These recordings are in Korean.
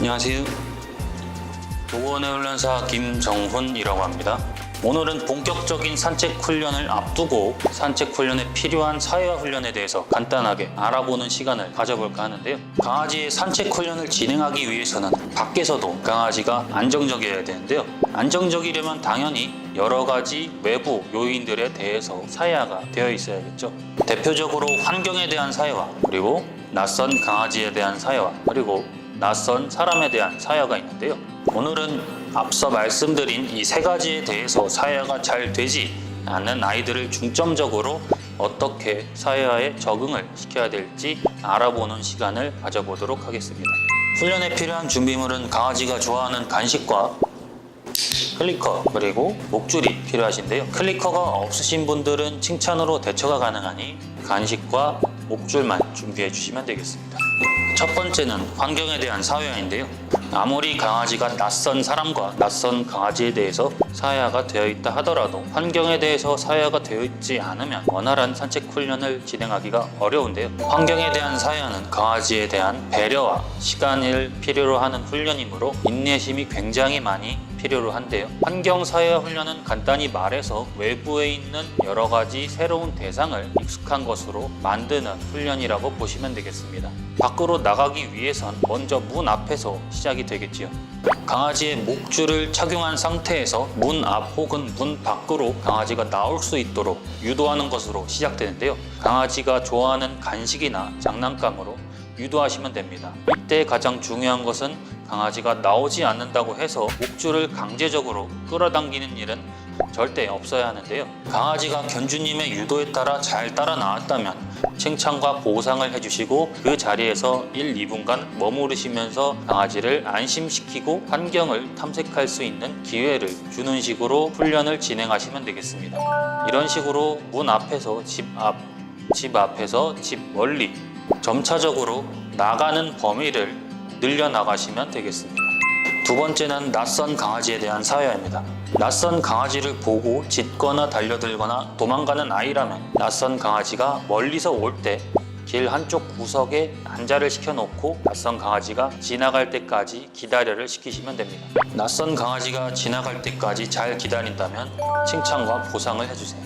안녕하세요. 도구원의 훈련사 김정훈이라고 합니다. 오늘은 본격적인 산책 훈련을 앞두고 산책 훈련에 필요한 사회화 훈련에 대해서 간단하게 알아보는 시간을 가져볼까 하는데요. 강아지의 산책 훈련을 진행하기 위해서는 밖에서도 강아지가 안정적이어야 되는데요. 안정적이려면 당연히 여러 가지 외부 요인들에 대해서 사회화가 되어 있어야겠죠. 대표적으로 환경에 대한 사회화, 그리고 낯선 강아지에 대한 사회화, 그리고 낯선 사람에 대한 사회화가 있는데요. 오늘은 앞서 말씀드린 이 세 가지에 대해서 사회화가 잘 되지 않는 아이들을 중점적으로 어떻게 사회화에 적응을 시켜야 될지 알아보는 시간을 가져보도록 하겠습니다. 훈련에 필요한 준비물은 강아지가 좋아하는 간식과 클리커, 그리고 목줄이 필요하신데요. 클리커가 없으신 분들은 칭찬으로 대처가 가능하니 간식과 목줄만 준비해 주시면 되겠습니다. 첫 번째는 환경에 대한 사회화인데요. 아무리 강아지가 낯선 사람과 낯선 강아지에 대해서 사회화가 되어 있다 하더라도 환경에 대해서 사회화가 되어 있지 않으면 원활한 산책 훈련을 진행하기가 어려운데요. 환경에 대한 사회화는 강아지에 대한 배려와 시간을 필요로 하는 훈련이므로 인내심이 굉장히 많이 필요로 한데요. 환경 사회화 훈련은 간단히 말해서 외부에 있는 여러 가지 새로운 대상을 익숙한 것으로 만드는 훈련이라고 보시면 되겠습니다. 밖으로 나가기 위해선 먼저 문 앞에서 시작이 되겠지요. 강아지의 목줄을 착용한 상태에서 문 앞 혹은 문 밖으로 강아지가 나올 수 있도록 유도하는 것으로 시작되는데요. 강아지가 좋아하는 간식이나 장난감으로 유도하시면 됩니다. 이때 가장 중요한 것은 강아지가 나오지 않는다고 해서 목줄을 강제적으로 끌어당기는 일은 절대 없어야 하는데요. 강아지가 견주님의 유도에 따라 잘 따라 나왔다면 칭찬과 보상을 해주시고 그 자리에서 1, 2분간 머무르시면서 강아지를 안심시키고 환경을 탐색할 수 있는 기회를 주는 식으로 훈련을 진행하시면 되겠습니다. 이런 식으로 문 앞에서 집 앞에서 집 멀리 점차적으로 나가는 범위를 늘려나가시면 되겠습니다. 두 번째는 낯선 강아지에 대한 사회화입니다. 낯선 강아지를 보고 짖거나 달려들거나 도망가는 아이라면 낯선 강아지가 멀리서 올 때 길 한쪽 구석에 안자를 시켜놓고 낯선 강아지가 지나갈 때까지 기다려를 시키시면 됩니다. 낯선 강아지가 지나갈 때까지 잘 기다린다면 칭찬과 보상을 해주세요.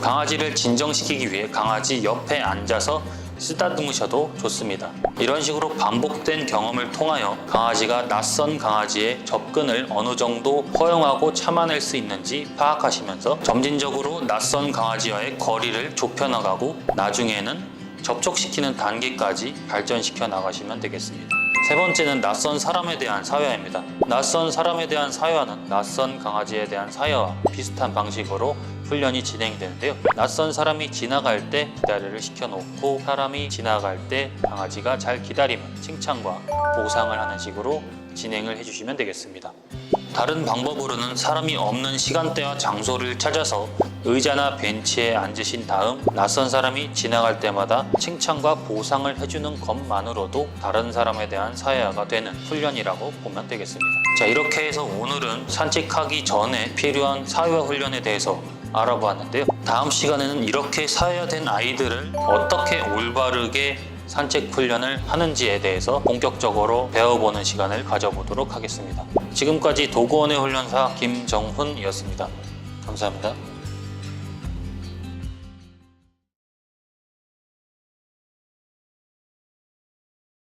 강아지를 진정시키기 위해 강아지 옆에 앉아서 쓰다듬으셔도 좋습니다. 이런 식으로 반복된 경험을 통하여 강아지가 낯선 강아지의 접근을 어느 정도 허용하고 참아낼 수 있는지 파악하시면서 점진적으로 낯선 강아지와의 거리를 좁혀나가고 나중에는 접촉시키는 단계까지 발전시켜 나가시면 되겠습니다. 세 번째는 낯선 사람에 대한 사회화입니다. 낯선 사람에 대한 사회화는 낯선 강아지에 대한 사회화와 비슷한 방식으로 훈련이 진행되는데요. 낯선 사람이 지나갈 때 기다려를 시켜놓고 사람이 지나갈 때 강아지가 잘 기다리면 칭찬과 보상을 하는 식으로 진행을 해주시면 되겠습니다. 다른 방법으로는 사람이 없는 시간대와 장소를 찾아서 의자나 벤치에 앉으신 다음 낯선 사람이 지나갈 때마다 칭찬과 보상을 해주는 것만으로도 다른 사람에 대한 사회화가 되는 훈련이라고 보면 되겠습니다. 자, 이렇게 해서 오늘은 산책하기 전에 필요한 사회화 훈련에 대해서 알아보았는데요. 다음 시간에는 이렇게 사회화된 아이들을 어떻게 올바르게 산책 훈련을 하는지에 대해서 본격적으로 배워보는 시간을 가져보도록 하겠습니다. 지금까지 도구원의 훈련사 김정훈이었습니다. 감사합니다.